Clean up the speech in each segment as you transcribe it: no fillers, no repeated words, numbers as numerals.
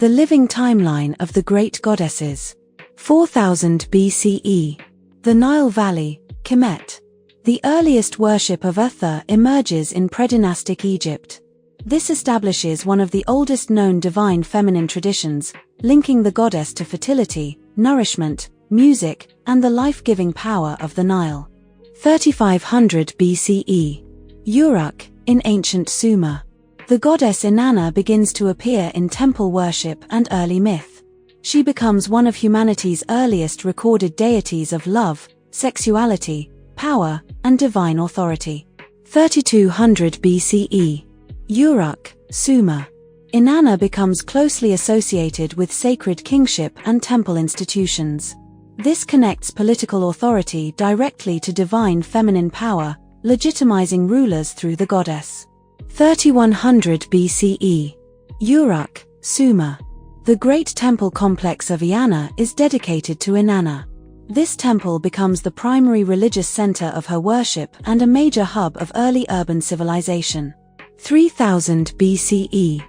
The living timeline of the great goddesses. 4000 BCE. The Nile Valley, Kemet. The earliest worship of Hathor emerges in predynastic Egypt. This establishes one of the oldest known divine feminine traditions, linking the goddess to fertility, nourishment, music, and the life-giving power of the Nile. 3500 BCE. Uruk, in ancient Sumer. The goddess Inanna begins to appear in temple worship and early myth. She becomes one of humanity's earliest recorded deities of love, sexuality, power, and divine authority. 3200 BCE. Uruk, Sumer. Inanna becomes closely associated with sacred kingship and temple institutions. This connects political authority directly to divine feminine power, legitimizing rulers through the goddess. 3100 BCE. Uruk, Sumer. The great temple complex of Inanna is dedicated to Inanna. This temple becomes the primary religious center of her worship and a major hub of early urban civilization. 3000 BCE.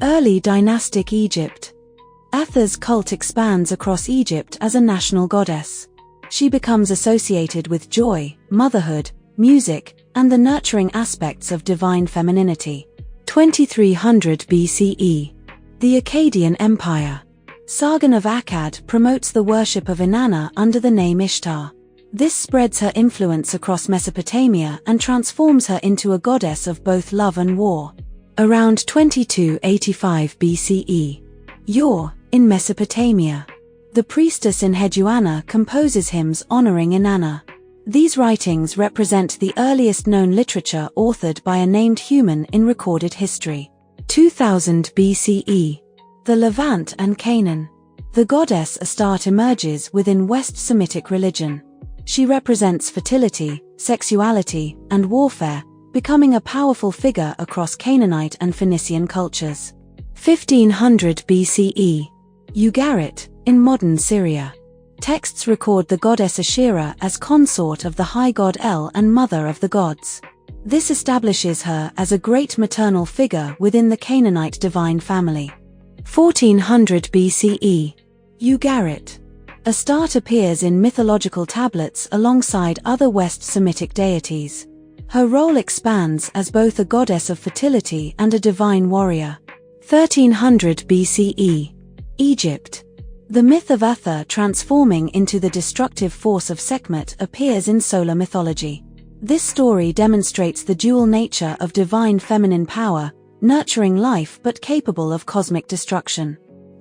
Early dynastic Egypt. Hathor's cult expands across Egypt as a national goddess. She becomes associated with joy, motherhood, music, and the nurturing aspects of divine femininity. 2300 BCE. The Akkadian Empire. Sargon of Akkad promotes the worship of Inanna under the name Ishtar. This spreads her influence across Mesopotamia and transforms her into a goddess of both love and war. Around 2285 BCE. Yor, in Mesopotamia. The priestess in Headphone composes hymns honoring Inanna. These writings represent the earliest known literature authored by a named human in recorded history. 2000 BCE. The Levant and Canaan. The goddess Astarte emerges within West Semitic religion. She represents fertility, sexuality, and warfare, becoming a powerful figure across Canaanite and Phoenician cultures. 1500 BCE. Ugarit, in modern Syria. Texts record the goddess Asherah as consort of the high god El and mother of the gods. This establishes her as a great maternal figure within the Canaanite divine family. 1400 BCE. Ugarit. Astarte appears in mythological tablets alongside other West Semitic deities. Her role expands as both a goddess of fertility and a divine warrior. 1300 BCE. Egypt. The myth of Hathor transforming into the destructive force of Sekhmet appears in solar mythology. This story demonstrates the dual nature of divine feminine power, nurturing life but capable of cosmic destruction.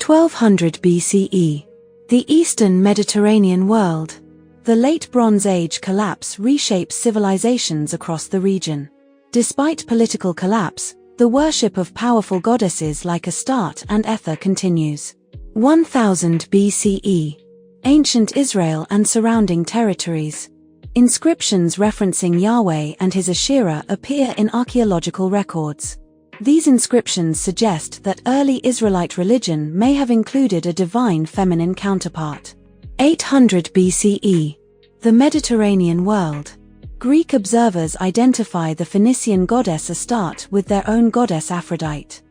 1200 BCE. The Eastern Mediterranean world. The Late Bronze Age collapse reshapes civilizations across the region. Despite political collapse, the worship of powerful goddesses like Astarte and Hathor continues. 1000 BCE. Ancient Israel and surrounding territories. Inscriptions referencing Yahweh and his Asherah appear in archaeological records. These inscriptions suggest that early Israelite religion may have included a divine feminine counterpart. 800 BCE. The Mediterranean world. Greek observers identify the Phoenician goddess Astarte with their own goddess Aphrodite.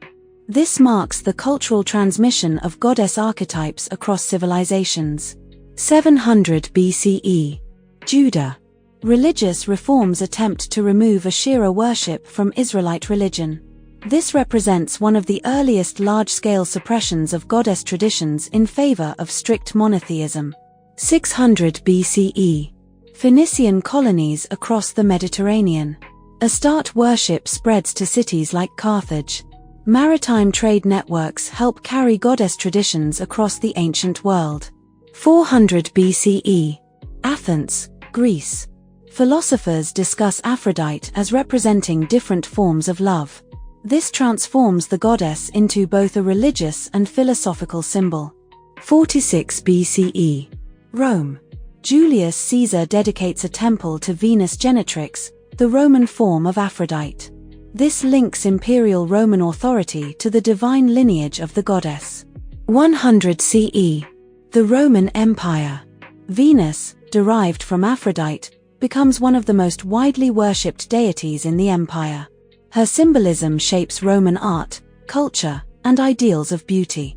This marks the cultural transmission of goddess archetypes across civilizations. 700 BCE. Judah. Religious reforms attempt to remove Asherah worship from Israelite religion. This represents one of the earliest large-scale suppressions of goddess traditions in favor of strict monotheism. 600 BCE. Phoenician colonies across the Mediterranean. Astarte worship spreads to cities like Carthage. Maritime trade networks help carry goddess traditions across the ancient world. 400 BCE. Athens, Greece. Philosophers discuss Aphrodite as representing different forms of love. This transforms the goddess into both a religious and philosophical symbol. 46 BCE. Rome. Julius Caesar dedicates a temple to Venus Genetrix, the Roman form of Aphrodite. This links imperial Roman authority to the divine lineage of the goddess. 100 CE. The Roman Empire. Venus, derived from Aphrodite, becomes one of the most widely worshipped deities in the empire. Her symbolism shapes Roman art, culture, and ideals of beauty.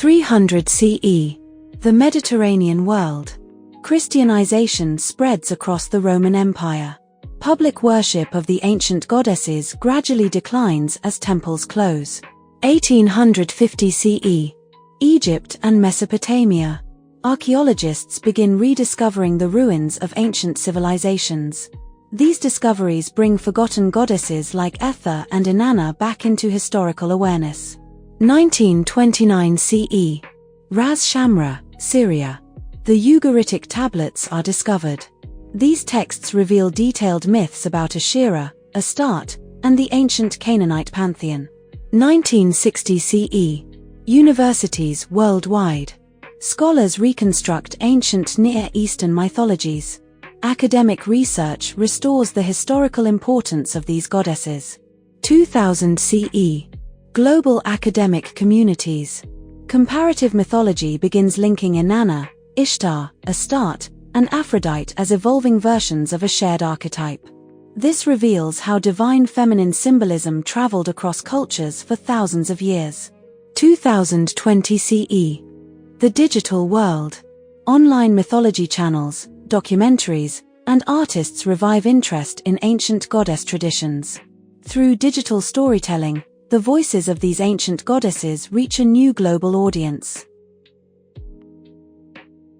300 CE. The Mediterranean world. Christianization spreads across the Roman Empire. Public worship of the ancient goddesses gradually declines as temples close. 1850 CE. Egypt and Mesopotamia. Archaeologists begin rediscovering the ruins of ancient civilizations. These discoveries bring forgotten goddesses like Hathor and Inanna back into historical awareness. 1929 CE. Ras Shamra, Syria. The Ugaritic tablets are discovered. These texts reveal detailed myths about Asherah, Astarte, and the ancient Canaanite pantheon. 1960 CE. Universities worldwide. Scholars reconstruct ancient Near Eastern mythologies. Academic research restores the historical importance of these goddesses. 2000 CE. Global academic communities. Comparative mythology begins linking Inanna, Ishtar, Astarte, and Aphrodite as evolving versions of a shared archetype. This reveals how divine feminine symbolism traveled across cultures for thousands of years. 2020 CE. The digital world. Online mythology channels, documentaries, and artists revive interest in ancient goddess traditions. Through digital storytelling, the voices of these ancient goddesses reach a new global audience.